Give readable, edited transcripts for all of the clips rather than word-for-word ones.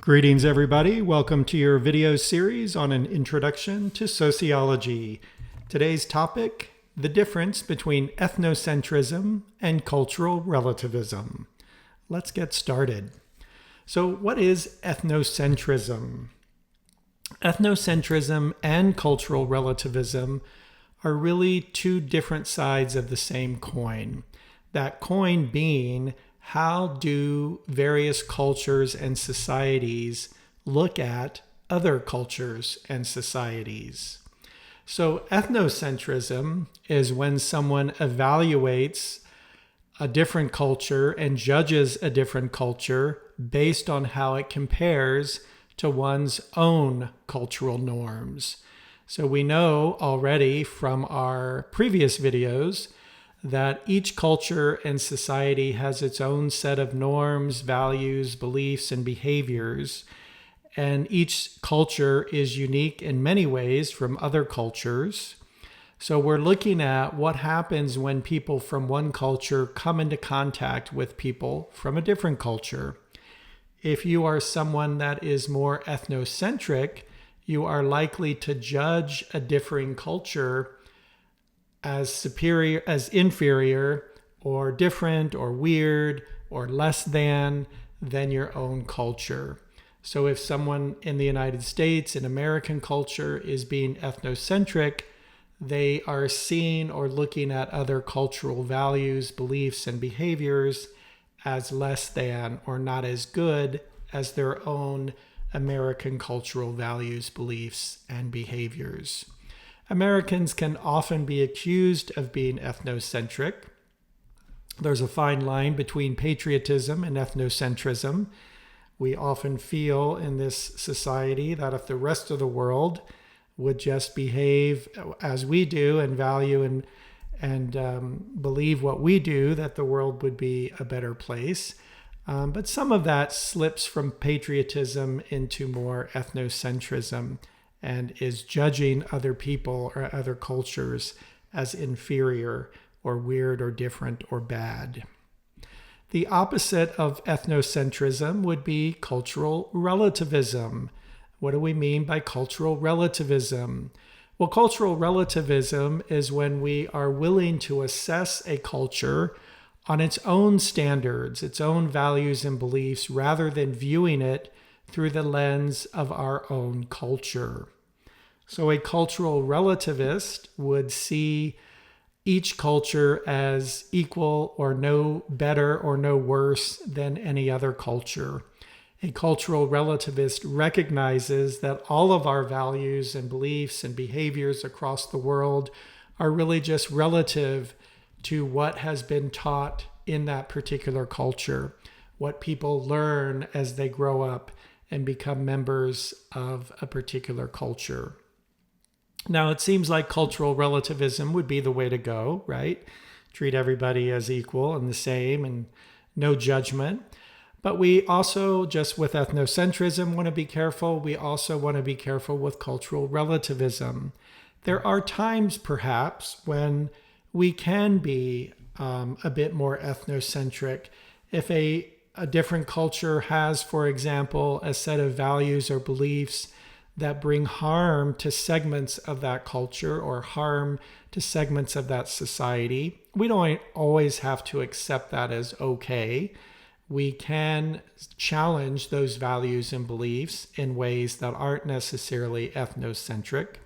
Greetings, everybody. Welcome to your video series on an introduction to sociology. Today's topic, the difference between ethnocentrism and cultural relativism. Let's get started. So what is ethnocentrism? Ethnocentrism and cultural relativism are really two different sides of the same coin. That coin being, how do various cultures and societies look at other cultures and societies? So ethnocentrism is when someone evaluates a different culture and judges a different culture based on how it compares to one's own cultural norms. So we know already from our previous videos that each culture and society has its own set of norms, values, beliefs, and behaviors. And each culture is unique in many ways from other cultures. So we're looking at what happens when people from one culture come into contact with people from a different culture. If you are someone that is more ethnocentric, you are likely to judge a differing culture as superior, as inferior, or different, or weird, or less than your own culture. So if someone in the United States, in American culture, is being ethnocentric, they are seeing or looking at other cultural values, beliefs, and behaviors as less than or not as good as their own American cultural values, beliefs, and behaviors. Americans can often be accused of being ethnocentric. There's a fine line between patriotism and ethnocentrism. We often feel in this society that if the rest of the world would just behave as we do and value and believe what we do, that the world would be a better place. But some of that slips from patriotism into more ethnocentrism and is judging other people or other cultures as inferior or weird or different or bad. The opposite of ethnocentrism would be cultural relativism. What do we mean by cultural relativism? Well, cultural relativism is when we are willing to assess a culture on its own standards, its own values and beliefs, rather than viewing it through the lens of our own culture. So a cultural relativist would see each culture as equal or no better or no worse than any other culture. A cultural relativist recognizes that all of our values and beliefs and behaviors across the world are really just relative to what has been taught in that particular culture, what people learn as they grow up and become members of a particular culture. Now, it seems like cultural relativism would be the way to go, right? Treat everybody as equal and the same and no judgment. But we also, just with ethnocentrism, want to be careful. We also want to be careful with cultural relativism. There are times, perhaps, when we can be a bit more ethnocentric. If a different culture has, for example, a set of values or beliefs that bring harm to segments of that culture or harm to segments of that society, we don't always have to accept that as okay. We can challenge those values and beliefs in ways that aren't necessarily ethnocentric.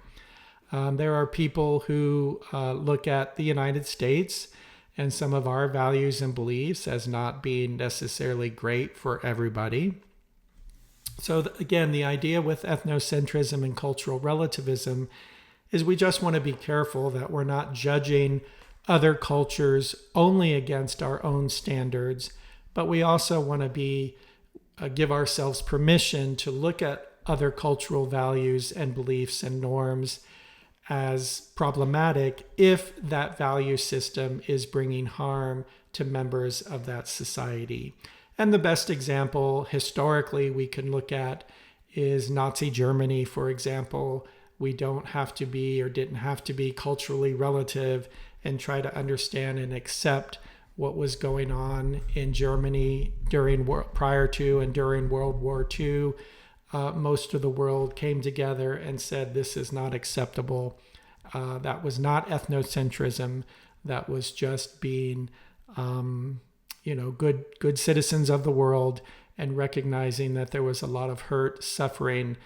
There are people who look at the United States and some of our values and beliefs as not being necessarily great for everybody. So again, the idea with ethnocentrism and cultural relativism is we just want to be careful that we're not judging other cultures only against our own standards, but we also want to give ourselves permission to look at other cultural values and beliefs and norms as problematic if that value system is bringing harm to members of that society. And the best example historically we can look at is Nazi Germany, for example. We don't have to be or didn't have to be culturally relative and try to understand and accept what was going on in Germany prior to and during World War II, most of the world came together and said, this is not acceptable. That was not ethnocentrism. That was just being, good citizens of the world and recognizing that there was a lot of hurt, suffering,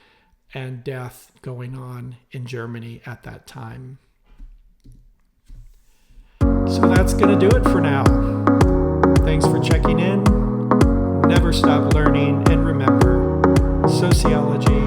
and death going on in Germany at that time. So that's going to do it for now. Thanks for checking in. Never stop learning, and remember, sociology